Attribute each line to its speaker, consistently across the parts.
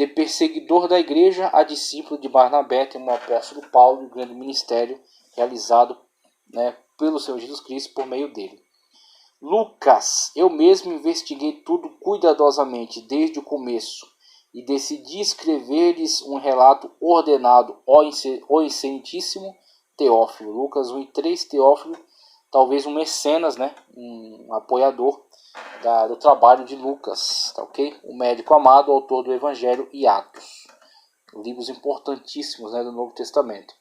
Speaker 1: de perseguidor da igreja a discípulo de Barnabé, tem o apóstolo Paulo e o grande ministério realizado, né, pelo Senhor Jesus Cristo por meio dele. Lucas, eu mesmo investiguei tudo cuidadosamente desde o começo e decidi escrever-lhes um relato ordenado, ó excelentíssimo Teófilo. Lucas 1:3, Teófilo, talvez um mecenas, né, um apoiador do trabalho de Lucas, tá ok? O médico amado, autor do Evangelho e Atos, livros importantíssimos, né, do Novo Testamento.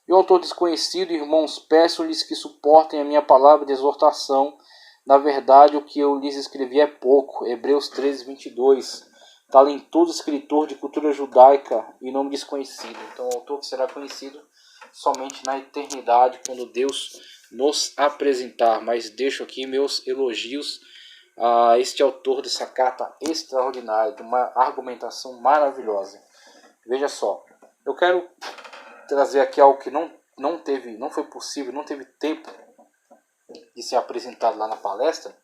Speaker 1: E o autor desconhecido, irmãos, peço-lhes que suportem a minha palavra de exortação. Na verdade, o que eu lhes escrevi é pouco. Hebreus 13:22. Talentoso escritor de cultura judaica e nome desconhecido. Então, o autor que será conhecido somente na eternidade, quando Deus nos apresentar. Mas deixo aqui meus elogios a este autor dessa carta extraordinária, de uma argumentação maravilhosa. Veja só, eu quero trazer aqui algo que não foi possível, não teve tempo de ser apresentado lá na palestra,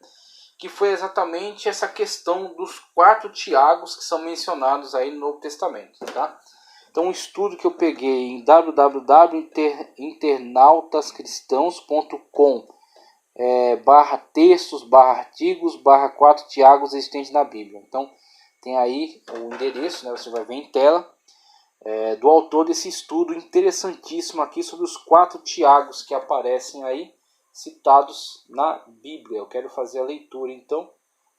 Speaker 1: que foi exatamente essa questão dos 4 Tiagos que são mencionados aí no Novo Testamento, tá? Então, um estudo que eu peguei em www.internautascristãos.com /textos, /artigos, /4 Tiagos existentes na Bíblia. Então, tem aí o endereço, né? Você vai ver em tela, do autor desse estudo interessantíssimo aqui sobre os 4 Tiagos que aparecem aí citados na Bíblia. Eu quero fazer a leitura então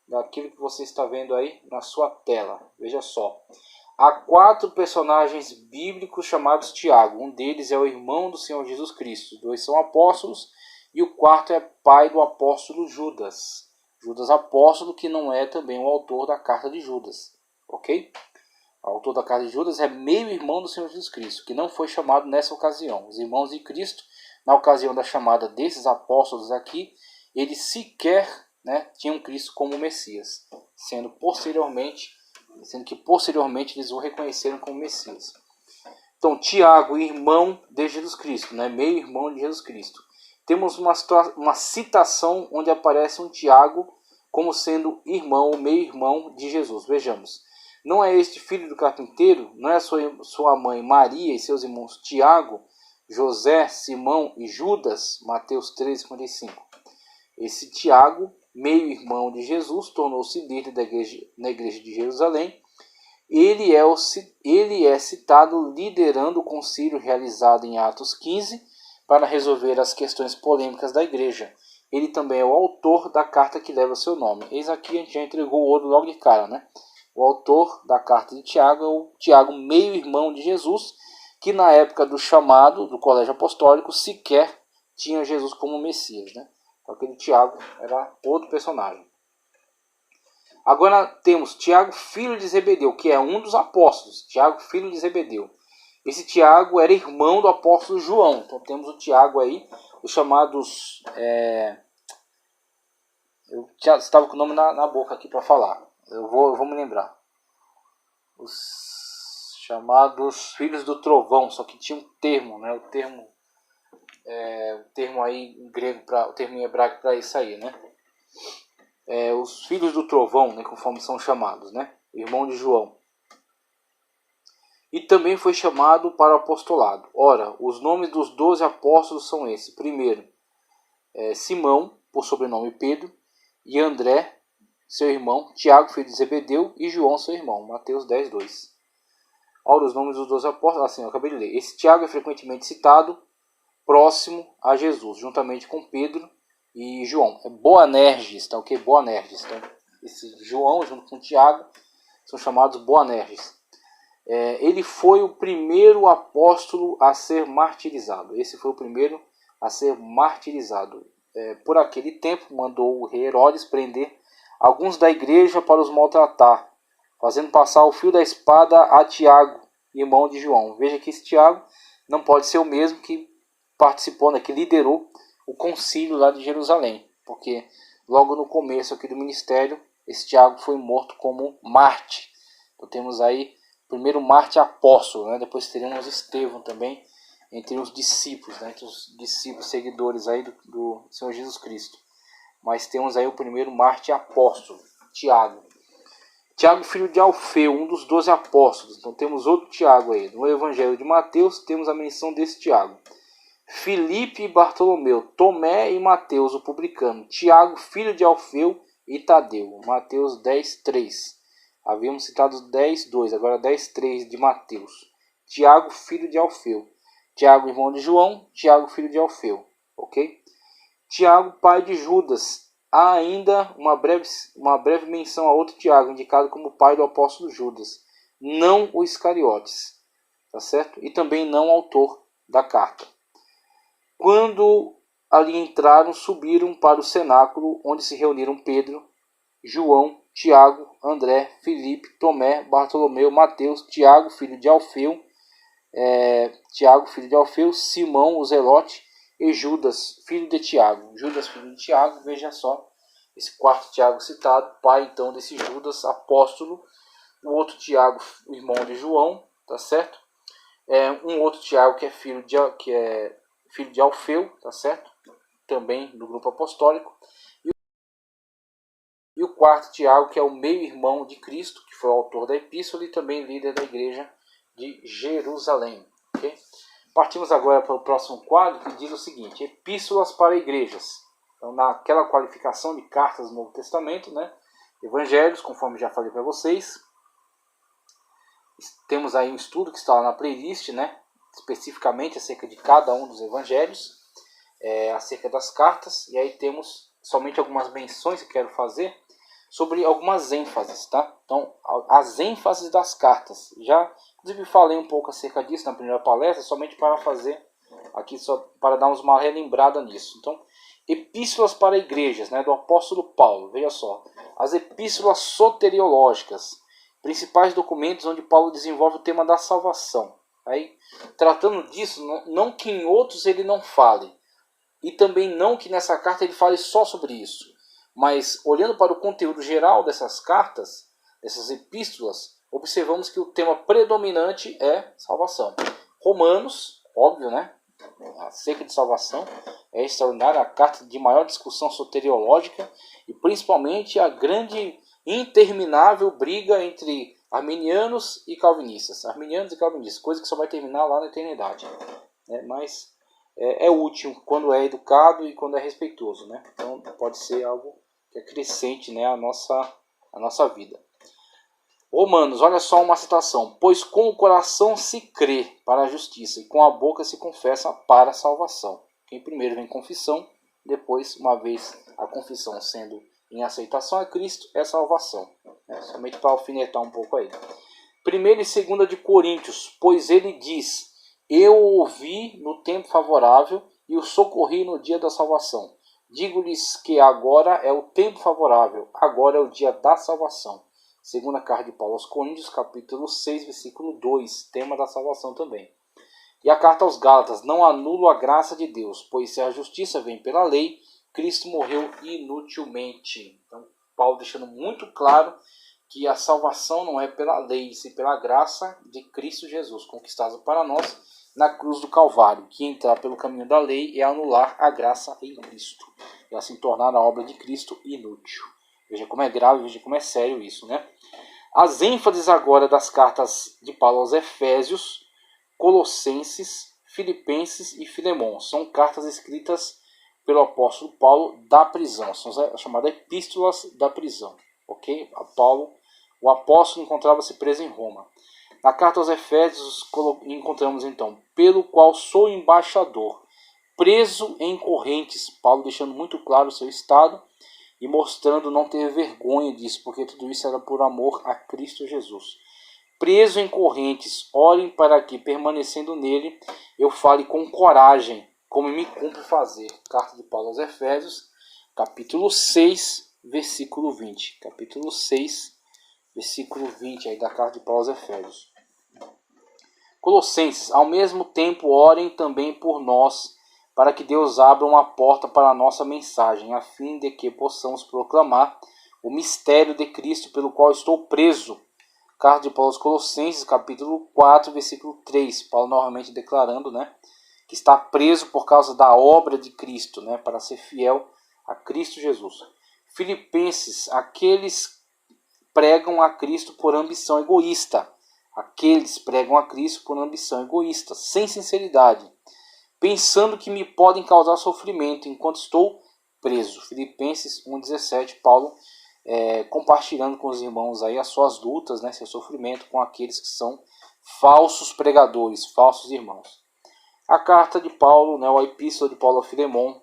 Speaker 1: daquilo que você está vendo aí na sua tela. Veja só, há 4 personagens bíblicos chamados Tiago. Um deles é o irmão do Senhor Jesus Cristo. 2 são apóstolos e o 4º é pai do apóstolo Judas. Judas apóstolo, que não é também o autor da carta de Judas, ok? O autor da carta de Judas é meio-irmão do Senhor Jesus Cristo, que não foi chamado nessa ocasião. Os irmãos de Cristo, na ocasião da chamada desses apóstolos aqui, eles sequer, né, tinham Cristo como Messias, sendo que posteriormente eles o reconheceram como Messias. Então, Tiago, irmão de Jesus Cristo, né, meio-irmão de Jesus Cristo. Temos uma citação onde aparece um Tiago como sendo irmão, meio-irmão de Jesus. Vejamos. Não é este filho do carpinteiro? Não é sua mãe Maria e seus irmãos Tiago, José, Simão e Judas? Mateus 13:55. Esse Tiago, meio-irmão de Jesus, tornou-se líder na igreja de Jerusalém. Ele é citado liderando o concílio realizado em Atos 15 para resolver as questões polêmicas da igreja. Ele também é o autor da carta que leva seu nome. Eis aqui, a gente já entregou o ouro logo de cara, né? O autor da carta de Tiago é o Tiago, meio-irmão de Jesus, que na época do chamado do colégio apostólico sequer tinha Jesus como Messias, né? Então, aquele Tiago era outro personagem. Agora temos Tiago, filho de Zebedeu, que é um dos apóstolos. Tiago, filho de Zebedeu. Esse Tiago era irmão do apóstolo João. Então temos o Tiago aí, os chamados... Eu já estava com o nome na boca aqui para falar. Eu vou me lembrar. Os chamados filhos do trovão, só que tinha um termo, né? O termo aí em grego, o termo em hebraico para isso aí, né? Os filhos do trovão, né? Conforme são chamados, né? Irmão de João. E também foi chamado para o apostolado. Ora, os nomes dos 12 apóstolos são esses. Primeiro, Simão, por sobrenome Pedro, e André, seu irmão, Tiago, filho de Zebedeu, e João, seu irmão. Mateus 10:2. Ora, os nomes dos 12 apóstolos, assim, eu acabei de ler. Esse Tiago é frequentemente citado próximo a Jesus, juntamente com Pedro e João. É Boanerges, tá ok? Boanerges. Então, esse João, junto com Tiago, são chamados Boanerges. Ele foi o primeiro apóstolo a ser martirizado. Esse foi o primeiro a ser martirizado. Por aquele tempo, mandou o rei Herodes prender alguns da igreja para os maltratar, fazendo passar o fio da espada a Tiago, irmão de João. Veja que esse Tiago não pode ser o mesmo que participou, né, que liderou o concílio lá de Jerusalém, porque logo no começo aqui do ministério, esse Tiago foi morto como Marte. Então temos aí o primeiro Marte apóstolo, né? Depois teremos Estevão também, entre os discípulos, né? Entre os discípulos seguidores aí do Senhor Jesus Cristo. Mas temos aí o primeiro Marte apóstolo, Tiago. Tiago, filho de Alfeu, um dos 12 apóstolos. Então temos outro Tiago aí. No Evangelho de Mateus temos a menção desse Tiago. Filipe e Bartolomeu, Tomé e Mateus, o publicano. Tiago, filho de Alfeu e Tadeu. Mateus 10, 3. Havíamos citado 10, 2, agora 10, 3 de Mateus. Tiago, filho de Alfeu. Tiago, irmão de João. Tiago, filho de Alfeu. Ok? Tiago, pai de Judas. Há ainda uma breve menção a outro Tiago, indicado como pai do apóstolo Judas. Não o Iscariotes. Tá certo? E também não autor da carta. Quando ali entraram, subiram para o cenáculo, onde se reuniram Pedro, João, Tiago, André, Filipe, Tomé, Bartolomeu, Mateus, Tiago, filho de Alfeu, Simão, o Zelote, e Judas, filho de Tiago. Judas, filho de Tiago, veja só, esse quarto Tiago citado, pai então desse Judas, apóstolo. O outro Tiago, o irmão de João, tá certo? Um outro Tiago que é filho de Alfeu, tá certo? Também do grupo apostólico. E o quarto Tiago, que é o meio-irmão de Cristo, que foi o autor da epístola e também líder da igreja de Jerusalém. Okay? Partimos agora para o próximo quadro, que diz o seguinte: epístolas para igrejas. Então, naquela qualificação de cartas do Novo Testamento, né? Evangelhos, conforme já falei para vocês. Temos aí um estudo que está lá na playlist, né? Especificamente acerca de cada um dos evangelhos, acerca das cartas. E aí temos somente algumas menções que quero fazer sobre algumas ênfases, tá? Então, as ênfases das cartas. Já, inclusive, falei um pouco acerca disso na primeira palestra, somente para fazer aqui, só para darmos uma relembrada nisso. Então, epístolas para igrejas, né, do apóstolo Paulo. Veja só, as epístolas soteriológicas, principais documentos onde Paulo desenvolve o tema da salvação. Aí, tratando disso, não que em outros ele não fale, e também não que nessa carta ele fale só sobre isso, mas olhando para o conteúdo geral dessas cartas, dessas epístolas, observamos que o tema predominante é salvação. Romanos, óbvio, né? Acerca de salvação, é extraordinária, a carta de maior discussão soteriológica e principalmente a grande interminável briga entre arminianos e calvinistas. Coisa que só vai terminar lá na eternidade. Mas é útil quando é educado e quando é respeitoso, né? Então pode ser algo que acrescente, né, a nossa vida. Romanos, olha só uma citação: pois com o coração se crê para a justiça e com a boca se confessa para a salvação. Quem primeiro vem confissão, depois, uma vez a confissão sendo em aceitação a Cristo, é salvação. Somente para alfinetar um pouco aí. 1 e 2 de Coríntios, pois ele diz: eu o ouvi no tempo favorável e o socorri no dia da salvação. Digo-lhes que agora é o tempo favorável, agora é o dia da salvação. Segunda carta de Paulo aos Coríntios, capítulo 6, versículo 2, tema da salvação também. E a carta aos Gálatas: não anulo a graça de Deus, pois se a justiça vem pela lei, Cristo morreu inutilmente. Então, Paulo deixando muito claro que a salvação não é pela lei, sim pela graça de Cristo Jesus, conquistada para nós na cruz do Calvário. Que entrar pelo caminho da lei é anular a graça em Cristo, e assim tornar a obra de Cristo inútil. Veja como é grave, veja como é sério isso, né? As ênfases agora das cartas de Paulo aos Efésios, Colossenses, Filipenses e Filemon. São cartas escritas pelo apóstolo Paulo da prisão. São as chamadas epístolas da prisão. Ok? O apóstolo encontrava-se preso em Roma. Na carta aos Efésios encontramos então: pelo qual sou embaixador, preso em correntes. Paulo deixando muito claro o seu estado e mostrando não ter vergonha disso, porque tudo isso era por amor a Cristo Jesus. Preso em correntes, orem para que, permanecendo nele, eu fale com coragem, como me cumpre fazer. Carta de Paulo aos Efésios, capítulo 6, versículo 20. Capítulo 6, versículo 20 aí da carta de Paulo aos Efésios. Colossenses, ao mesmo tempo orem também por nós, para que Deus abra uma porta para a nossa mensagem, a fim de que possamos proclamar o mistério de Cristo, pelo qual estou preso. Carta de Paulo aos Colossenses, capítulo 4, versículo 3. Paulo novamente declarando, né, que está preso por causa da obra de Cristo, né, para ser fiel a Cristo Jesus. Filipenses, aqueles pregam a Cristo por ambição egoísta. Aqueles pregam a Cristo por ambição egoísta, sem sinceridade, pensando que me podem causar sofrimento enquanto estou preso. Filipenses 1,17, Paulo compartilhando com os irmãos aí as suas lutas, né, seu sofrimento com aqueles que são falsos pregadores, falsos irmãos. A carta de Paulo, né, a epístola de Paulo a Filemon,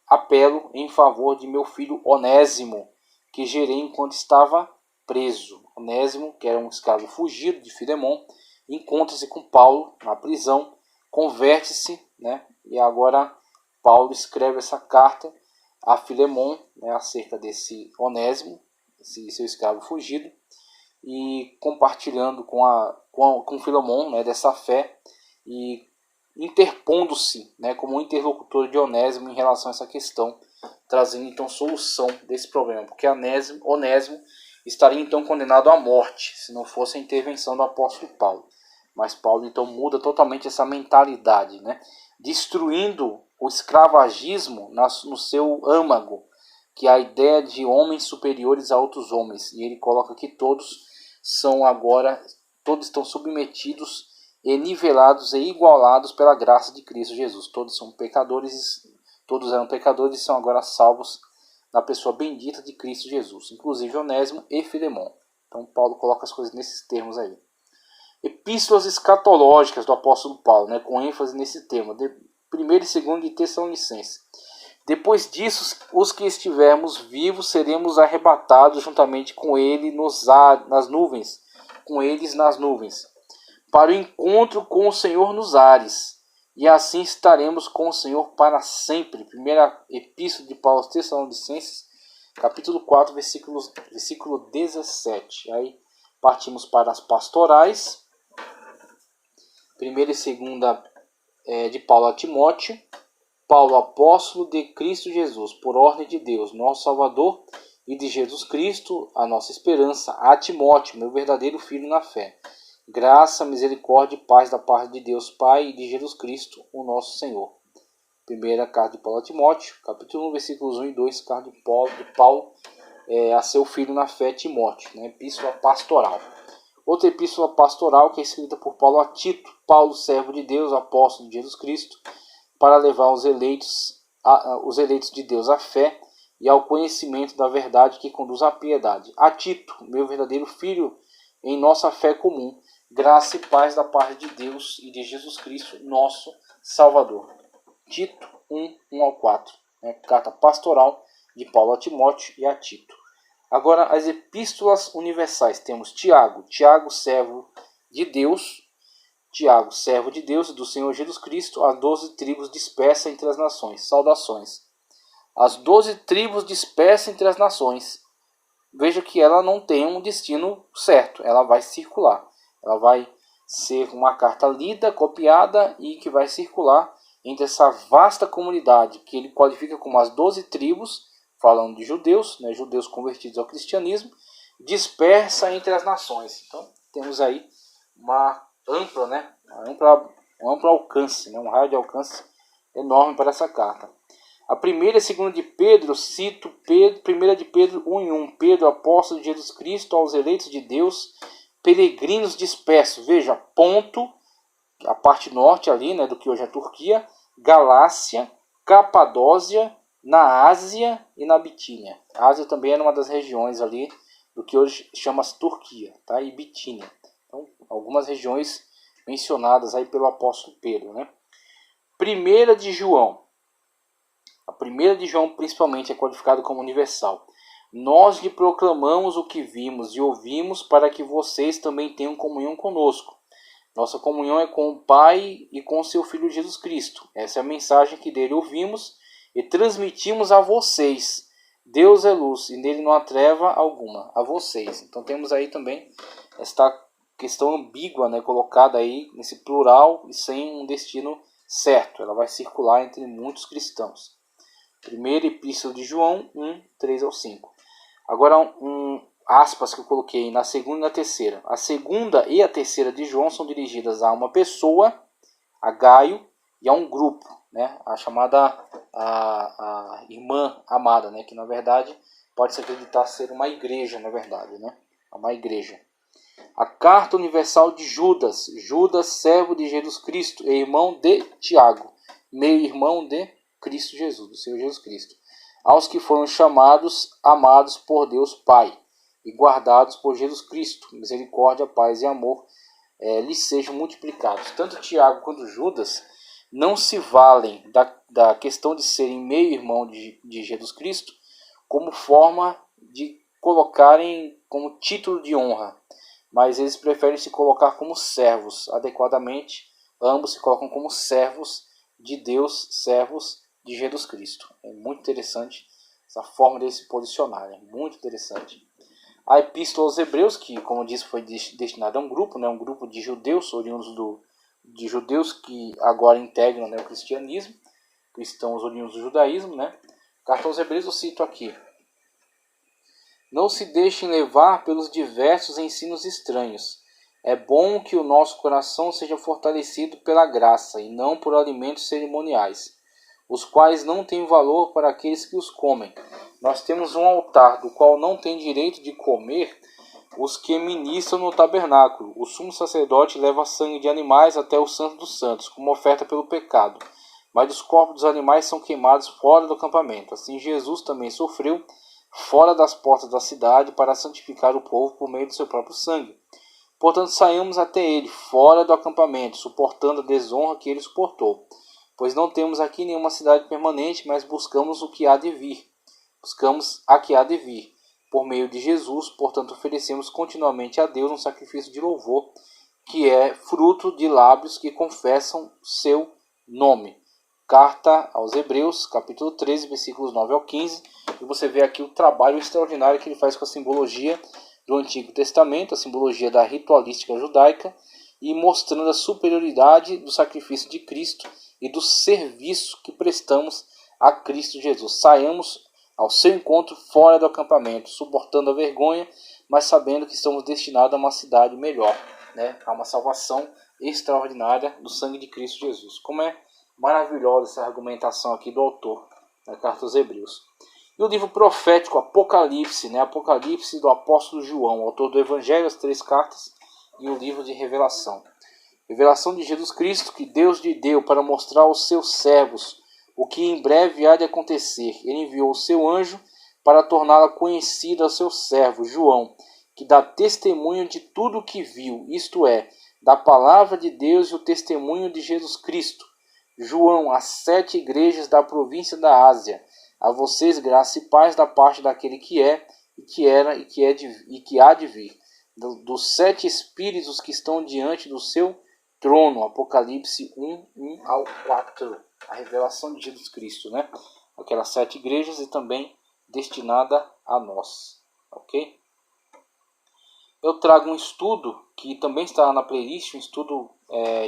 Speaker 1: apelo em favor de meu filho Onésimo, que gerei enquanto estava preso. Onésimo, que era um escravo fugido de Filemon, encontra-se com Paulo na prisão, converte-se, né, e agora Paulo escreve essa carta a Filemon, né, acerca desse Onésimo, esse seu escravo fugido, e compartilhando com Filemon, né, dessa fé, e interpondo-se, né, como um interlocutor de Onésimo em relação a essa questão, trazendo então solução desse problema, porque Onésimo estaria então condenado à morte se não fosse a intervenção do apóstolo Paulo. Mas Paulo então muda totalmente essa mentalidade, né, destruindo o escravagismo no seu âmago, que é a ideia de homens superiores a outros homens, e ele coloca que todos estão submetidos e nivelados e igualados pela graça de Cristo Jesus. Todos são pecadores, todos eram pecadores e são agora salvos na pessoa bendita de Cristo Jesus, inclusive Onésimo e Filemon. Então Paulo coloca as coisas nesses termos aí. Epístolas escatológicas do apóstolo Paulo, né, com ênfase nesse tema, 1º e 2º de Tessalonicenses. Depois disso, os que estivermos vivos seremos arrebatados juntamente com ele nas nuvens, para o encontro com o Senhor nos ares, e assim estaremos com o Senhor para sempre. Primeira epístola de Paulo aos Tessalonicenses, capítulo 4, versículo 17. Aí partimos para as pastorais. 1ª e 2ª de Paulo a Timóteo. Paulo, apóstolo de Cristo Jesus, por ordem de Deus, nosso Salvador, e de Jesus Cristo, a nossa esperança, a Timóteo, meu verdadeiro filho na fé. Graça, misericórdia e paz da parte de Deus Pai e de Jesus Cristo, o nosso Senhor. Primeira carta de Paulo a Timóteo, capítulo 1, versículos 1 e 2, carta de Paulo a seu filho na fé, Timóteo, né? Epístola pastoral. Outra epístola pastoral que é escrita por Paulo a Tito, Paulo, servo de Deus, apóstolo de Jesus Cristo, para levar os eleitos de Deus à fé e ao conhecimento da verdade que conduz à piedade. A Tito, meu verdadeiro filho, em nossa fé comum, graça e paz da parte de Deus e de Jesus Cristo, nosso Salvador. Tito 1 ao 4, né? Carta pastoral de Paulo a Timóteo e a Tito. Agora, as epístolas universais. Temos Tiago, servo de Deus, e do Senhor Jesus Cristo, as 12 tribos dispersas entre as nações. Saudações. As 12 tribos dispersas entre as nações. Veja que ela não tem um destino certo, ela vai circular. Ela vai ser uma carta lida, copiada e que vai circular entre essa vasta comunidade que ele qualifica como as 12 tribos, falando de judeus, né, judeus convertidos ao cristianismo, dispersa entre as nações. Então temos aí um amplo alcance, né, um raio de alcance enorme para essa carta. A 1ª e 2ª de Pedro, cito 1ª de Pedro 1:1, Pedro, apóstolo de Jesus Cristo, aos eleitos de Deus, peregrinos dispersos. Veja, Ponto, a parte norte ali, né, do que hoje é a Turquia, Galácia, Capadócia, na Ásia e na Bitínia. A Ásia também era uma das regiões ali do que hoje chama-se Turquia, tá? E Bitínia. Então, algumas regiões mencionadas aí pelo apóstolo Pedro, né? 1ª de João. A 1ª de João principalmente é qualificada como universal. Nós lhe proclamamos o que vimos e ouvimos para que vocês também tenham comunhão conosco. Nossa comunhão é com o Pai e com seu Filho Jesus Cristo. Essa é a mensagem que dele ouvimos e transmitimos a vocês. Deus é luz e nele não há treva alguma. A vocês. Então temos aí também esta questão ambígua, né, colocada aí nesse plural e sem um destino certo. Ela vai circular entre muitos cristãos. 1ª Epístola de João 1, 3 ao 5. Agora aspas que eu coloquei na 2ª e na 3ª. A 2ª e a 3ª de João são dirigidas a uma pessoa, a Gaio, e a um grupo, né? A chamada a irmã amada, né? Que na verdade pode-se acreditar ser uma igreja, na verdade, né? Uma igreja. A carta universal de Judas, Judas, servo de Jesus Cristo, e irmão de Tiago, meio-irmão de Cristo Jesus, do Senhor Jesus Cristo, aos que foram chamados, amados por Deus Pai, e guardados por Jesus Cristo, misericórdia, paz e amor, lhes sejam multiplicados. Tanto Tiago quanto Judas não se valem da questão de serem meio-irmão de Jesus Cristo como forma de colocarem como título de honra, mas eles preferem se colocar como servos, adequadamente, ambos se colocam como servos de Deus, servos de Jesus Cristo. É muito interessante essa forma de se posicionar, é muito interessante. A Epístola aos Hebreus, que, como disse, foi destinada a um grupo, né, um grupo de judeus, oriundos de judeus que agora integram, né, o cristianismo, cristãos oriundos do judaísmo, né? Carta aos Hebreus eu cito aqui: não se deixem levar pelos diversos ensinos estranhos. É bom que o nosso coração seja fortalecido pela graça e não por alimentos cerimoniais, os quais não têm valor para aqueles que os comem. Nós temos um altar do qual não tem direito de comer os que ministram no tabernáculo. O sumo sacerdote leva sangue de animais até o Santo dos Santos, como oferta pelo pecado, mas os corpos dos animais são queimados fora do acampamento. Assim Jesus também sofreu fora das portas da cidade para santificar o povo por meio do seu próprio sangue. Portanto, saímos até ele, fora do acampamento, suportando a desonra que ele suportou. Pois não temos aqui nenhuma cidade permanente, mas buscamos o que há de vir. Buscamos a que há de vir. Por meio de Jesus, portanto, oferecemos continuamente a Deus um sacrifício de louvor, que é fruto de lábios que confessam seu nome. Carta aos Hebreus, capítulo 13, versículos 9 ao 15. E você vê aqui o trabalho extraordinário que ele faz com a simbologia do Antigo Testamento, a simbologia da ritualística judaica, e mostrando a superioridade do sacrifício de Cristo e do serviço que prestamos a Cristo Jesus. Saiamos ao seu encontro fora do acampamento, suportando a vergonha, mas sabendo que estamos destinados a uma cidade melhor, né? A uma salvação extraordinária do sangue de Cristo Jesus. Como é maravilhosa essa argumentação aqui do autor da Carta aos Hebreus. E o livro profético Apocalipse, né? Apocalipse do apóstolo João, autor do Evangelho, as 3 cartas, e o livro de Revelação. Revelação de Jesus Cristo, que Deus lhe deu para mostrar aos seus servos o que em breve há de acontecer. Ele enviou o seu anjo para torná-la conhecida ao seu servo João, que dá testemunho de tudo o que viu, isto é, da palavra de Deus e o testemunho de Jesus Cristo. João, às 7 igrejas da província da Ásia, a vocês graça e paz da parte daquele que é, e que era, e que há de vir, dos 7 espíritos que estão diante do seu trono. Apocalipse 1, 1 ao 4. A revelação de Jesus Cristo, né? Aquelas 7 igrejas e também destinada a nós. Ok? Eu trago um estudo que também está na playlist, um estudo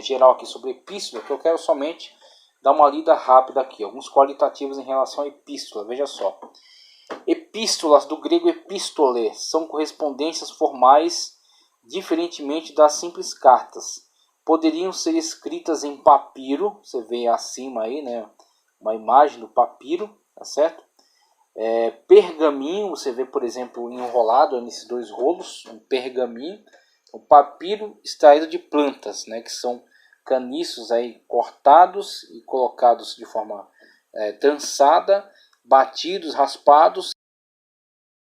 Speaker 1: geral aqui sobre epístola, que eu quero somente dar uma lida rápida aqui. Alguns qualitativos em relação à epístola. Veja só. Epístolas, do grego epístole, são correspondências formais, diferentemente das simples cartas. Poderiam ser escritas em papiro, você vê acima aí, né, uma imagem do papiro, tá certo? Pergaminho, você vê, por exemplo, enrolado nesses 2 rolos, um pergaminho. O papiro extraído de plantas, né, que são caniços aí cortados e colocados de forma trançada, batidos, raspados